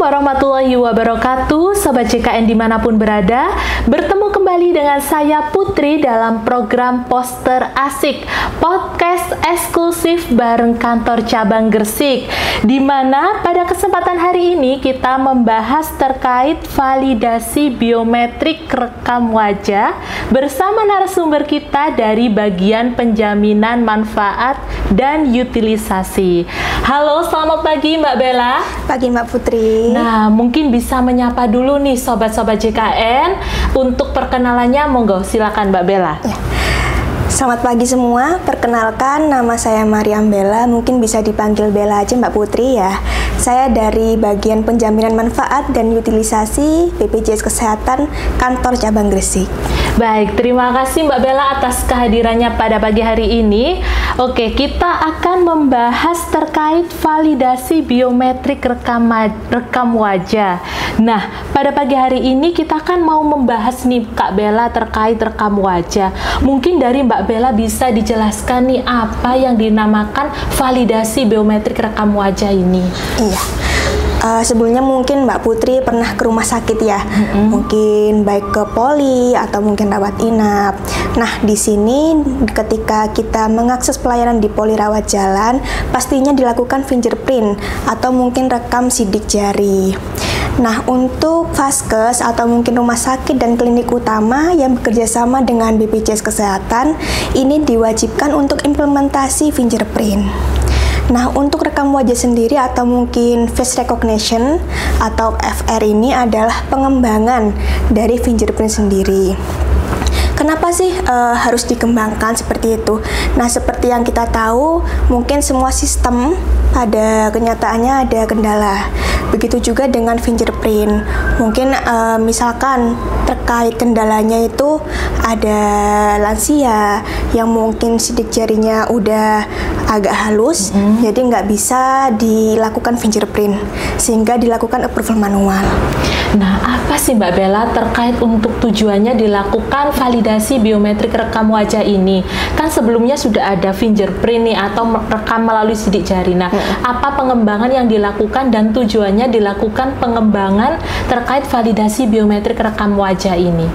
warahmatullahi wabarakatuh, Sobat JKN dimanapun berada. Bertemu kembali dengan saya Putri dalam program Poster Asik, podcast eksklusif bareng kantor cabang Gresik, di mana pada kesempatan hari ini kita membahas terkait validasi biometrik rekam wajah bersama narasumber kita dari bagian penjaminan manfaat dan utilisasi. Halo, selamat pagi Mbak Bella. Pagi Mbak Putri. Nah, mungkin bisa menyapa dulu nih sobat-sobat JKN. Untuk perkenalannya, monggo silakan Mbak Bella. Ya. Selamat pagi semua, perkenalkan nama saya Mariam Bella, mungkin bisa dipanggil Bella aja Mbak Putri ya. Saya dari bagian penjaminan manfaat dan utilisasi BPJS Kesehatan kantor cabang Gresik. Baik, terima kasih Mbak Bella atas kehadirannya pada pagi hari ini. Oke, kita akan membahas terkait validasi biometrik rekam wajah. Nah, pada pagi hari ini kita kan mau membahas nih Kak Bella terkait rekam wajah. Mungkin dari Mbak Bella bisa dijelaskan nih apa yang dinamakan validasi biometrik rekam wajah ini. Iya. Sebelumnya mungkin Mbak Putri pernah ke rumah sakit ya, mungkin baik ke poli atau mungkin rawat inap. Nah, di sini ketika kita mengakses pelayanan di poli rawat jalan, pastinya dilakukan fingerprint atau mungkin rekam sidik jari. Nah, untuk vaskes atau mungkin rumah sakit dan klinik utama yang bekerja sama dengan BPJS Kesehatan, ini diwajibkan untuk implementasi fingerprint. Nah, untuk rekam wajah sendiri atau mungkin face recognition atau FR ini adalah pengembangan dari fingerprint sendiri. Kenapa sih harus dikembangkan seperti itu? Nah, seperti yang kita tahu, mungkin semua sistem pada kenyataannya ada kendala. Begitu juga dengan fingerprint. Mungkin misalkan terkait kendalanya itu ada lansia yang mungkin sidik jarinya udah agak halus, jadi nggak bisa dilakukan fingerprint, sehingga dilakukan approval manual. Nah, apa sih Mbak Bella terkait untuk tujuannya dilakukan validasi biometrik rekam wajah ini? Kan sebelumnya sudah ada fingerprint nih atau rekam melalui sidik jari. Nah, apa pengembangan yang dilakukan dan tujuannya dilakukan pengembangan terkait validasi biometrik rekam wajah ini?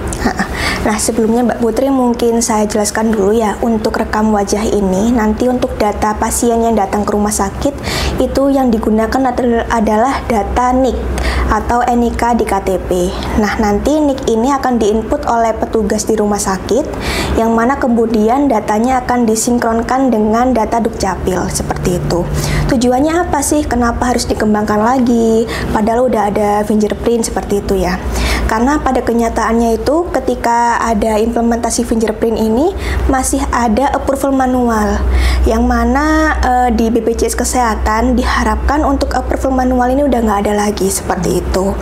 Nah, sebelumnya Mbak Putri mungkin saya jelaskan dulu ya, untuk rekam wajah ini nanti untuk data pasien yang datang ke rumah sakit itu yang digunakan adalah data NIK atau NIK di KTP. Nah, nanti NIK ini akan diinput oleh petugas di rumah sakit yang mana kemudian datanya akan disinkronkan dengan data Dukcapil seperti itu. Tujuannya apa sih? Kenapa harus dikembangkan lagi? Padahal udah ada fingerprint seperti itu ya. Karena pada kenyataannya itu ketika ada implementasi fingerprint ini masih ada approval manual yang mana di BPJS Kesehatan diharapkan untuk approval manual ini udah nggak ada lagi seperti itu.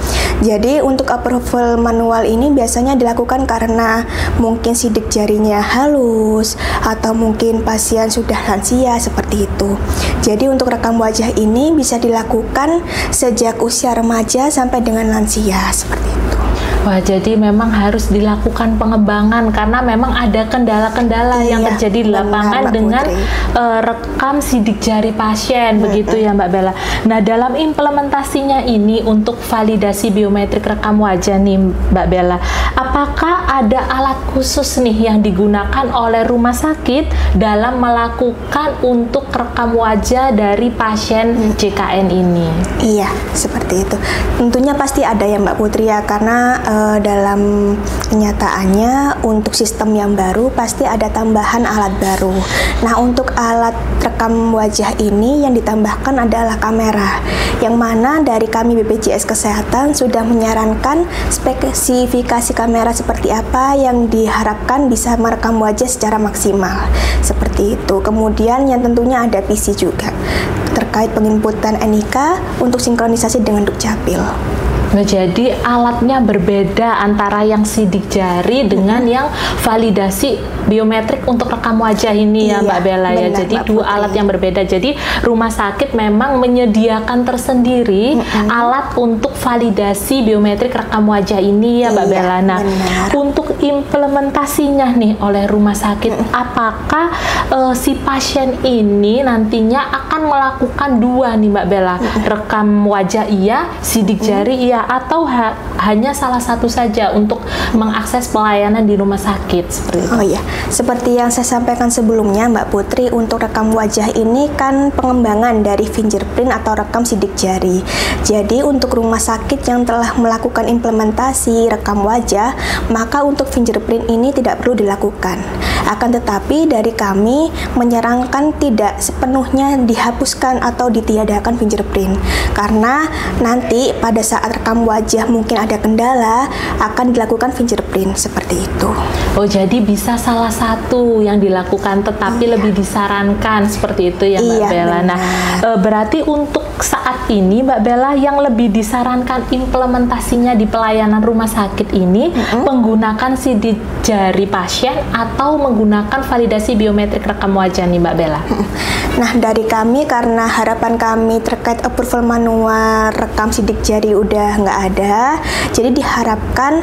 Jadi untuk approval manual ini biasanya dilakukan karena mungkin sidik jarinya halus atau mungkin pasien sudah lansia seperti itu. Jadi untuk rekam wajah ini bisa dilakukan sejak usia remaja sampai dengan lansia seperti itu. Wah, jadi memang harus dilakukan pengembangan karena memang ada kendala-kendala yang terjadi di lapangan dengan rekam sidik jari pasien, begitu ya Mbak Bella. Nah, dalam implementasinya ini untuk validasi biometrik rekam wajah nih Mbak Bella, apakah ada alat khusus nih yang digunakan oleh rumah sakit dalam melakukan untuk rekam wajah dari pasien JKN ini? Iya, seperti itu. Tentunya pasti ada ya Mbak Putri ya, karena dalam kenyataannya untuk sistem yang baru pasti ada tambahan alat baru. Nah, untuk alat rekam wajah ini yang ditambahkan adalah kamera, yang mana dari kami BPJS Kesehatan sudah menyarankan spesifikasi kamera seperti apa yang diharapkan bisa merekam wajah secara maksimal seperti itu. Kemudian yang tentunya ada PC juga terkait penginputan NIK untuk sinkronisasi dengan Dukcapil. Jadi alatnya berbeda antara yang sidik jari dengan yang validasi biometrik untuk rekam wajah ini ya Mbak Bella ya. Jadi dua alat yang berbeda. Jadi rumah sakit memang menyediakan tersendiri alat untuk validasi biometrik rekam wajah ini ya Mbak Bella. Nah, untuk implementasinya nih oleh rumah sakit, apakah si pasien ini nantinya akan melakukan dua nih Mbak Bella, rekam wajah iya, sidik jari iya, atau hanya salah satu saja untuk mengakses pelayanan di rumah sakit seperti itu? Oh iya, seperti yang saya sampaikan sebelumnya Mbak Putri, untuk rekam wajah ini kan pengembangan dari fingerprint atau rekam sidik jari. Jadi untuk rumah sakit yang telah melakukan implementasi rekam wajah, maka untuk fingerprint ini tidak perlu dilakukan. Akan tetapi dari kami menyarankan tidak sepenuhnya dihapuskan atau ditiadakan fingerprint, karena nanti pada saat rekam wajah mungkin ada kendala, akan dilakukan fingerprint seperti itu. Oh, jadi bisa salah satu yang dilakukan, tetapi lebih disarankan seperti itu ya Mbak Bella. Nah, berarti untuk saat ini Mbak Bella yang lebih disarankan implementasinya di pelayanan rumah sakit ini menggunakan sidik jari pasien atau menggunakan validasi biometrik rekam wajah nih Mbak Bella? Nah, dari kami karena harapan kami terkait approval manual rekam sidik jari udah nggak ada, jadi diharapkan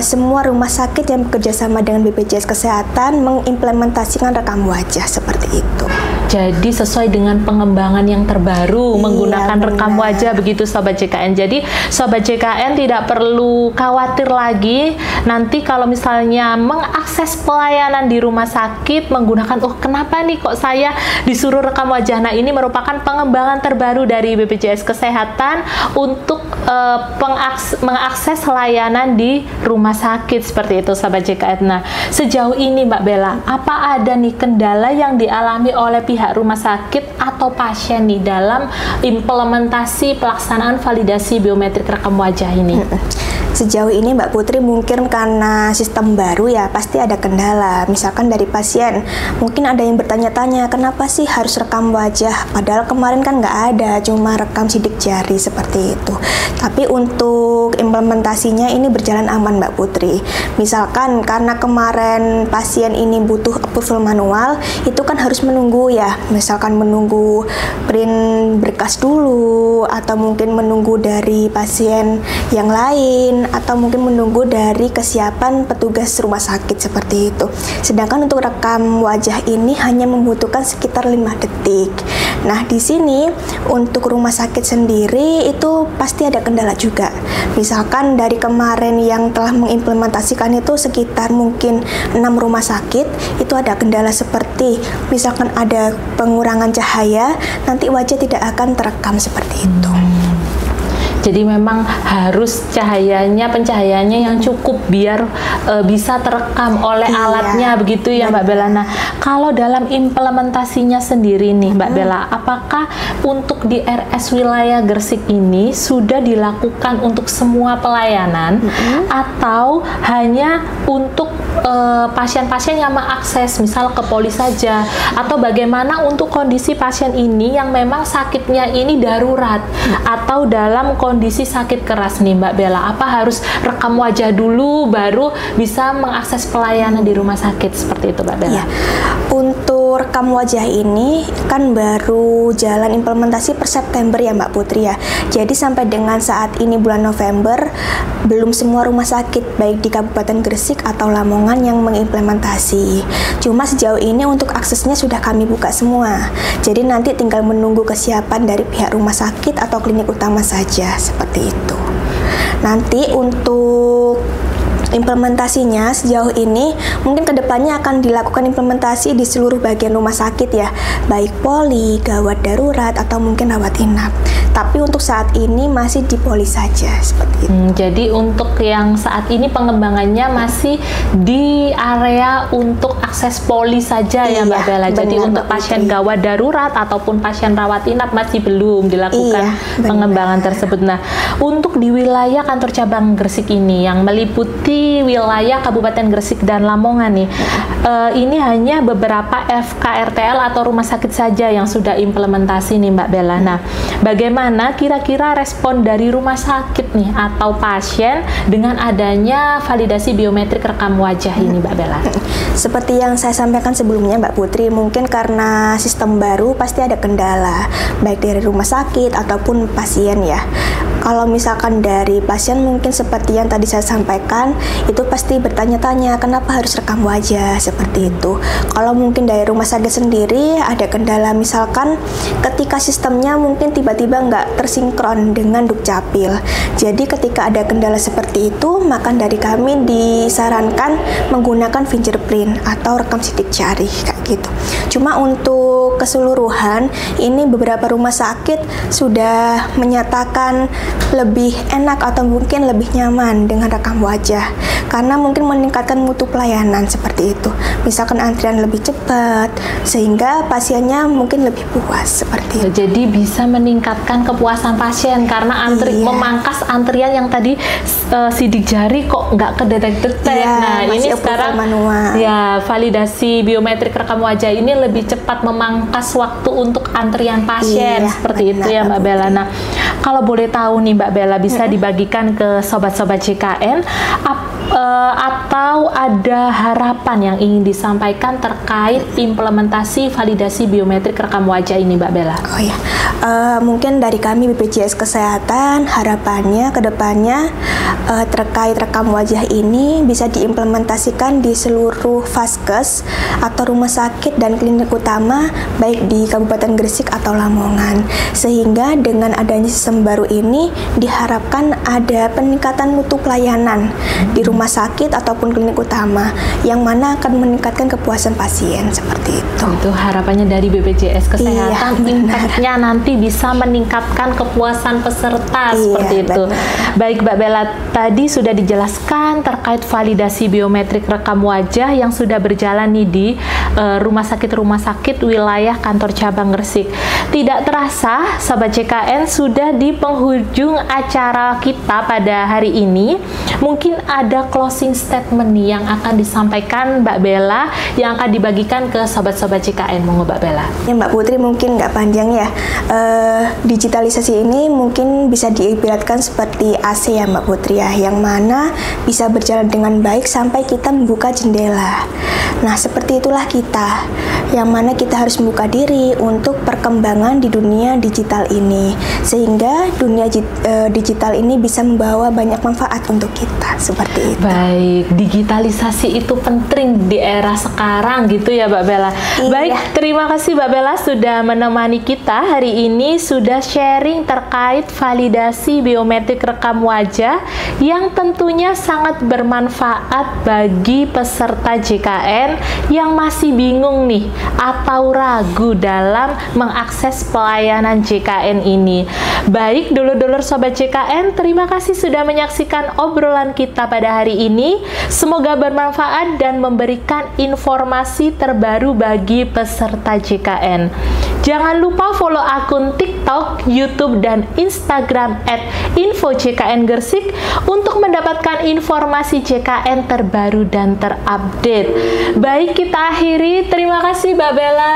semua rumah sakit yang bekerja sama dengan BPJS Kesehatan mengimplementasikan rekam wajah seperti itu. Jadi sesuai dengan pengembangan yang terbaru menggunakan rekam wajah begitu Sobat JKN. Jadi Sobat JKN tidak perlu khawatir lagi nanti kalau misalnya mengakses pelayanan di rumah sakit menggunakan, oh kenapa nih kok saya disuruh rekam wajah. Nah, ini merupakan pengembangan terbaru dari BPJS Kesehatan untuk mengakses layanan di rumah sakit seperti itu Sobat JKN. Nah, sejauh ini Mbak Bella, apa ada nih kendala yang dialami oleh pihak rumah sakit atau pasien nih dalam implementasi pelaksanaan validasi biometrik rekam wajah ini? Sejauh ini Mbak Putri mungkin karena sistem baru ya pasti ada kendala. Misalkan dari pasien, mungkin ada yang bertanya-tanya kenapa sih harus rekam wajah, padahal kemarin kan nggak ada, cuma rekam sidik jari seperti itu. Tapi untuk implementasinya ini berjalan aman Mbak Putri. Misalkan karena kemarin pasien ini butuh approval manual, itu kan harus menunggu ya, misalkan menunggu print berkas dulu, atau mungkin menunggu dari pasien yang lain, atau mungkin menunggu dari kesiapan petugas rumah sakit seperti itu. Sedangkan untuk rekam wajah ini hanya membutuhkan sekitar 5 detik. Nah, di sini untuk rumah sakit sendiri itu pasti ada kendala juga. Misalkan dari kemarin yang telah mengimplementasikan itu sekitar mungkin 6 rumah sakit, itu ada kendala seperti misalkan ada pengurangan cahaya, nanti wajah tidak akan terekam seperti itu. Jadi memang harus pencahayaannya yang cukup biar bisa terekam oleh alatnya begitu ya Mbak Bella. Nah, kalau dalam implementasinya sendiri nih Mbak Bella, apakah untuk di RS wilayah Gresik ini sudah dilakukan untuk semua pelayanan atau hanya untuk pasien-pasien yang mengakses misal ke poli saja, atau bagaimana untuk kondisi pasien ini yang memang sakitnya ini darurat atau dalam kondisi sakit keras nih Mbak Bella, apa harus rekam wajah dulu baru bisa mengakses pelayanan di rumah sakit seperti itu Mbak Bella? Ya. Untuk rekam wajah ini kan baru jalan implementasi per September ya Mbak Putri ya. Jadi sampai dengan saat ini bulan November belum semua rumah sakit baik di Kabupaten Gresik atau Lamongan yang mengimplementasi. Cuma sejauh ini untuk aksesnya sudah kami buka semua. Jadi nanti tinggal menunggu kesiapan dari pihak rumah sakit atau klinik utama saja seperti itu. Nanti untuk implementasinya sejauh ini mungkin kedepannya akan dilakukan implementasi di seluruh bagian rumah sakit ya, baik poli, gawat darurat, atau mungkin rawat inap. Tapi untuk saat ini masih di poli saja seperti itu. Jadi untuk yang saat ini pengembangannya masih di area untuk akses poli saja ya Mbak Bella. Jadi untuk pasien gawat darurat ataupun pasien rawat inap masih belum dilakukan pengembangan tersebut. Nah, untuk di wilayah kantor cabang Gresik ini yang meliputi dari wilayah Kabupaten Gresik dan Lamongan nih, ini hanya beberapa FKRTL atau rumah sakit saja yang sudah implementasi nih Mbak Bella. Nah, bagaimana kira-kira respon dari rumah sakit nih atau pasien dengan adanya validasi biometrik rekam wajah ini Mbak Bella? Seperti yang saya sampaikan sebelumnya Mbak Putri, mungkin karena sistem baru pasti ada kendala, baik dari rumah sakit ataupun pasien ya. Kalau misalkan dari pasien mungkin seperti yang tadi saya sampaikan, itu pasti bertanya-tanya kenapa harus rekam wajah seperti itu. Kalau mungkin dari rumah sakit sendiri ada kendala, misalkan ketika sistemnya mungkin tiba-tiba nggak tersinkron dengan Dukcapil. Jadi ketika ada kendala seperti itu, maka dari kami disarankan menggunakan fingerprint atau rekam sidik jari kayak gitu. Cuma untuk keseluruhan ini beberapa rumah sakit sudah menyatakan lebih enak atau mungkin lebih nyaman dengan rekam wajah karena mungkin meningkatkan mutu pelayanan seperti itu. Misalkan antrian lebih cepat sehingga pasiennya mungkin lebih puas seperti itu. Jadi bisa meningkatkan kepuasan pasien karena memangkas antrian yang tadi sidik jari kok nggak kedetek-detek. Nah, ini sekarang manual. Ya, validasi biometrik rekam wajah ini lebih cepat memangkas waktu untuk antrian pasien seperti itu ya Mbak Bella. Nah, kalau boleh tahu nih Mbak Bella, bisa dibagikan ke sobat-sobat JKN atau ada harapan yang ingin disampaikan terkait implementasi validasi biometrik rekam wajah ini Mbak Bella? Oh ya, mungkin dari kami BPJS Kesehatan harapannya ke depannya terkait rekam wajah ini bisa diimplementasikan di seluruh vaskes atau rumah sakit dan klinik utama baik di Kabupaten Gresik atau Lamongan, sehingga dengan adanya sistem baru ini diharapkan ada peningkatan mutu pelayanan di rumah sakit ataupun klinik utama yang mana akan meningkatkan kepuasan pasien seperti itu. Itu harapannya dari BPJS Kesehatan, impactnya nanti bisa meningkatkan kepuasan peserta seperti itu. Baik Mbak Bella, tadi sudah dijelaskan terkait validasi biometrik rekam wajah yang sudah berjalan nih di rumah sakit wilayah kantor cabang Gresik. Tidak terasa Sobat JKN sudah di penghujung acara kita pada hari ini. Mungkin ada closing statement nih yang akan disampaikan Mbak Bella yang akan dibagikan ke sobat-sobat JKN. Monggo Mbak Bella. Ya Mbak Putri, mungkin nggak panjang ya. Digitalisasi ini mungkin bisa diibaratkan seperti AC ya Mbak Putri ya, yang mana bisa berjalan dengan baik sampai kita membuka jendela. Nah, seperti itulah kita, yang mana kita harus membuka diri untuk perkembangan di dunia digital ini, sehingga dunia digital ini bisa membawa banyak manfaat untuk kita, seperti itu. Baik, digitalisasi itu penting di era sekarang gitu ya Mbak Bella. Baik, terima kasih Mbak Bella sudah menemani kita hari ini, sudah sharing terkait validasi biometrik rekam wajah yang tentunya sangat bermanfaat bagi peserta JKN yang masih bingung nih atau ragu dalam mengakses pelayanan JKN ini. Baik, dulur-dulur sobat JKN, terima kasih sudah menyaksikan obrolan kita pada hari ini. Semoga bermanfaat dan memberikan informasi terbaru bagi peserta JKN. Jangan lupa follow akun TikTok, YouTube, dan Instagram @info_jkn_gresik untuk mendapatkan informasi JKN terbaru dan terupdate. Baik, kita akhiri. Terima kasih Mbak Bella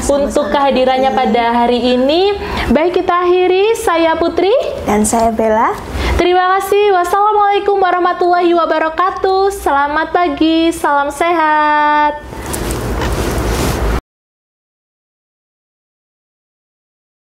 untuk kehadirannya pada hari ini. Baik, kita akhiri. Saya Putri dan saya Bella. Terima kasih. Wassalamualaikum warahmatullahi wabarakatuh. Selamat pagi, salam sehat.